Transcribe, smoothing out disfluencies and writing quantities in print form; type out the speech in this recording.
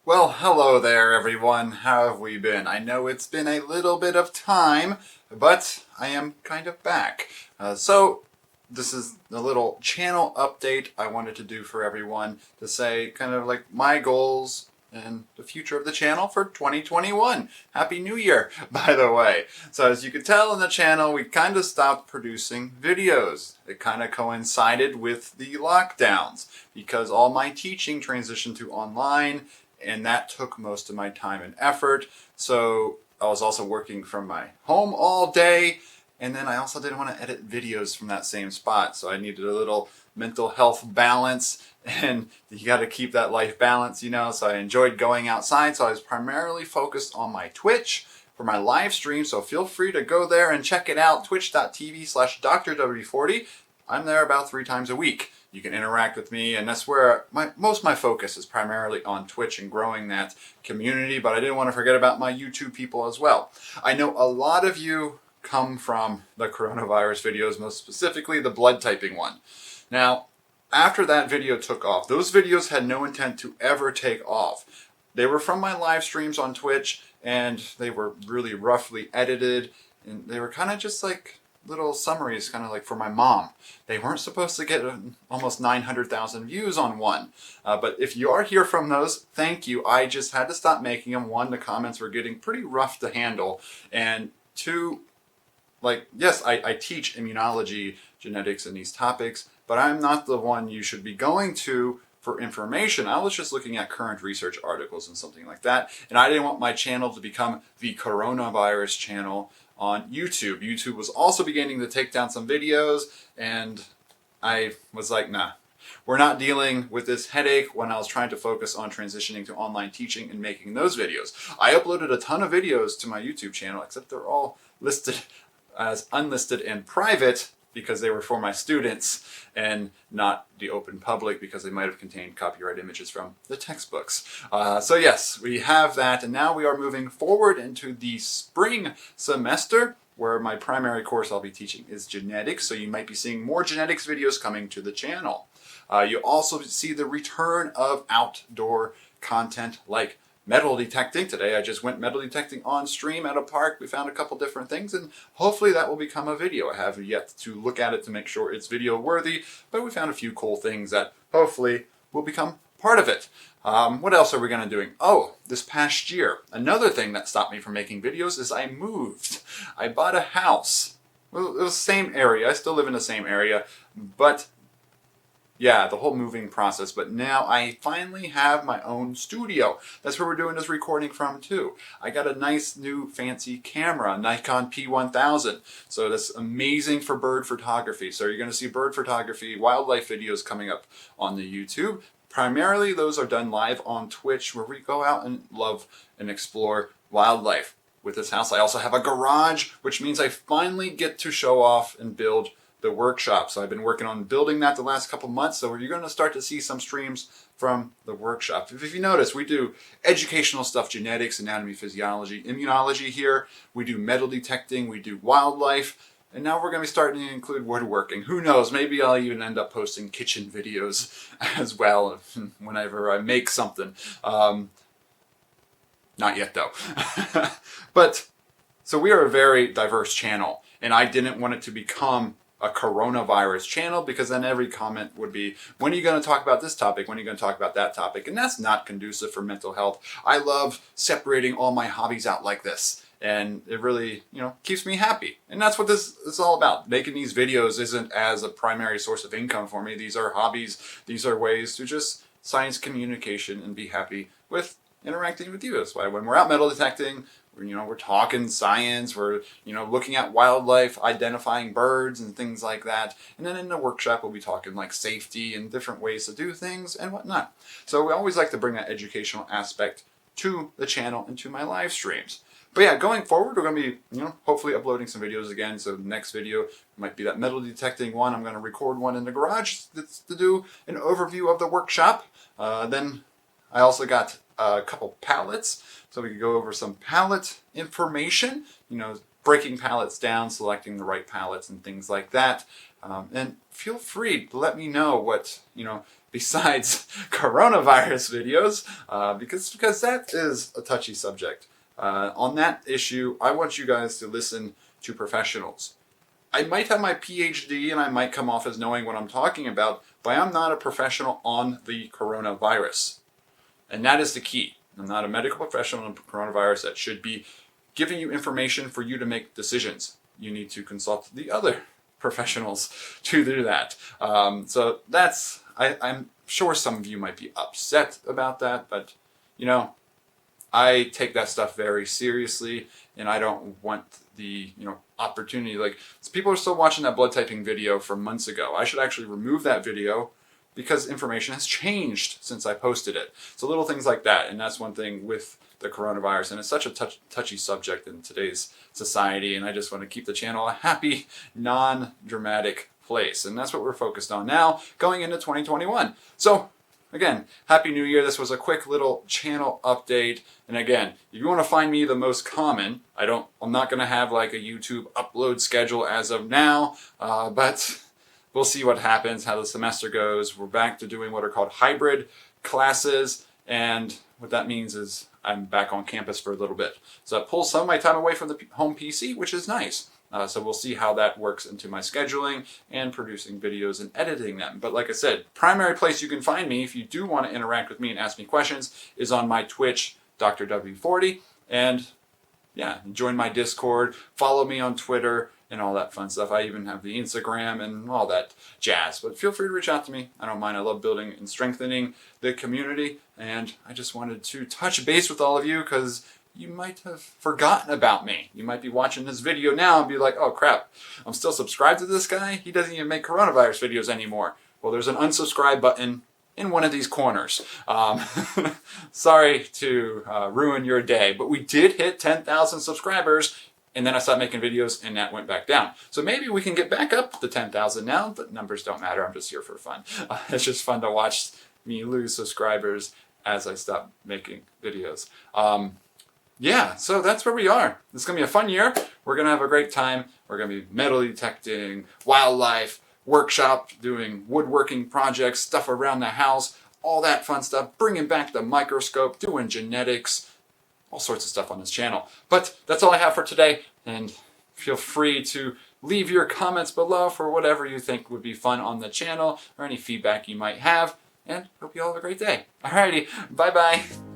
Well, hello there everyone. How have we been? I know it's been a little bit of time, but I am kind of back. This is a little channel update I wanted to do for everyone to say kind of like my goals and the future of the channel for 2021. Happy New Year, by the way. So as you could tell in the channel, we kind of stopped producing videos. It kind of coincided with the lockdowns because all my teaching transitioned to online, and that took most of my time and effort. So I was also working from my home all day, and then I also didn't want to edit videos from that same spot. So I needed a little mental health balance, and you got to keep that life balance, you know. So I enjoyed going outside. So I was primarily focused on my Twitch for my live stream. So feel free to go there and check it out, twitch.tv/DrW40. I'm there about 3 times a week. You can interact with me, and that's where most of my focus is primarily on Twitch and growing that community, but I didn't want to forget about my YouTube people as well. I know a lot of you come from the coronavirus videos, most specifically the blood typing one. Now, after that video took off, those videos had no intent to ever take off. They were from my live streams on Twitch, and they were really roughly edited, and they were kind of just like little summaries, kind of like for my mom. They weren't supposed to get almost 900,000 views on one. But if you are here from those, thank you. I just had to stop making them. 1, the comments were getting pretty rough to handle. And 2, like, yes, I teach immunology, genetics, and these topics, but I'm not the one you should be going to for information. I was just looking at current research articles and something like that. And I didn't want my channel to become the coronavirus channel on YouTube. YouTube was also beginning to take down some videos, and I was like, nah, we're not dealing with this headache when I was trying to focus on transitioning to online teaching and making those videos. I uploaded a ton of videos to my YouTube channel, except they're all listed as unlisted and private because they were for my students and not the open public because they might have contained copyright images from the textbooks. So yes, we have that, and now we are moving forward into the spring semester, where my primary course I'll be teaching is genetics, so you might be seeing more genetics videos coming to the channel. You also see the return of outdoor content like metal detecting. Today I just went metal detecting on stream at a park. We found a couple different things, and hopefully that will become a video. I have yet to look at it to make sure it's video worthy, but we found a few cool things that hopefully will become part of it. What else are we going to doing? Oh, this past year, another thing that stopped me from making videos is I moved. I bought a house. Well, it was the same area. I still live in the same area, but yeah, the whole moving process. But now I finally have my own studio. That's where we're doing this recording from too. I got a nice new fancy camera, Nikon P1000. So that's amazing for bird photography. So you're going to see bird photography, wildlife videos coming up on the YouTube. Primarily those are done live on Twitch, where we go out and love and explore wildlife. With this house, I also have a garage, which means I finally get to show off and build the workshop. So I've been working on building that the last couple months, so you're going to start to see some streams from the workshop. If you notice, we do educational stuff, genetics, anatomy, physiology, immunology here. We do metal detecting, we do wildlife, and now we're going to be starting to include woodworking. Who knows, maybe I'll even end up posting kitchen videos as well whenever I make something. Not yet though. But, so we are a very diverse channel, and I didn't want it to become a coronavirus channel, because then every comment would be, when are you going to talk about this topic? When are you going to talk about that topic? And that's not conducive for mental health. I love separating all my hobbies out like this, and it really, you know, keeps me happy. And that's what this is all about. Making these videos isn't as a primary source of income for me. These are hobbies. These are ways to just science communication and be happy with interacting with you. That's why when we're out metal detecting, we're talking science, we're, looking at wildlife, identifying birds and things like that. And then in the workshop, we'll be talking like safety and different ways to do things and whatnot. So we always like to bring that educational aspect to the channel and to my live streams. But yeah, going forward, we're going to be, hopefully uploading some videos again. So the next video might be that metal detecting one. I'm going to record one in the garage that's to do an overview of the workshop. Then I also got a couple pallets, so we could go over some pallet information, breaking pallets down, selecting the right pallets and things like that. And feel free to let me know what, besides coronavirus videos, because that is a touchy subject. On that issue, I want you guys to listen to professionals. I might have my PhD and I might come off as knowing what I'm talking about, but I'm not a professional on the coronavirus. And that is the key. I'm not a medical professional on coronavirus that should be giving you information for you to make decisions. You need to consult the other professionals to do that. So that's, I'm sure some of you might be upset about that, but I take that stuff very seriously, and I don't want the opportunity. So people are still watching that blood typing video from months ago. I should actually remove that video because information has changed since I posted it. So little things like that, and that's one thing with the coronavirus, and it's such a touchy subject in today's society, and I just want to keep the channel a happy, non-dramatic place, and that's what we're focused on now going into 2021. So again, Happy New Year. This was a quick little channel update. And again, if you want to find me the most common, I'm not going to have like a YouTube upload schedule as of now, but we'll see what happens, how the semester goes. We're back to doing what are called hybrid classes, and what that means is I'm back on campus for a little bit. So that pulls some of my time away from the home PC, which is nice. So we'll see how that works into my scheduling and producing videos and editing them. But like I said, primary place you can find me if you do want to interact with me and ask me questions is on my Twitch, Dr. W40. And yeah, join my Discord, follow me on Twitter and all that fun stuff. I even have the Instagram and all that jazz. But feel free to reach out to me. I don't mind. I love building and strengthening the community. And I just wanted to touch base with all of you because you might have forgotten about me. You might be watching this video now and be like, oh crap, I'm still subscribed to this guy? He doesn't even make coronavirus videos anymore. Well, there's an unsubscribe button in one of these corners. Sorry to ruin your day, but we did hit 10,000 subscribers, and then I stopped making videos and that went back down. So maybe we can get back up to 10,000 now, but numbers don't matter. I'm just here for fun. It's just fun to watch me lose subscribers as I stop making videos. Yeah, so that's where we are. It's going to be a fun year. We're going to have a great time. We're going to be metal detecting, wildlife, workshop, doing woodworking projects, stuff around the house, all that fun stuff, bringing back the microscope, doing genetics, all sorts of stuff on this channel. But that's all I have for today, and feel free to leave your comments below for whatever you think would be fun on the channel or any feedback you might have, and hope you all have a great day. Alrighty, bye-bye.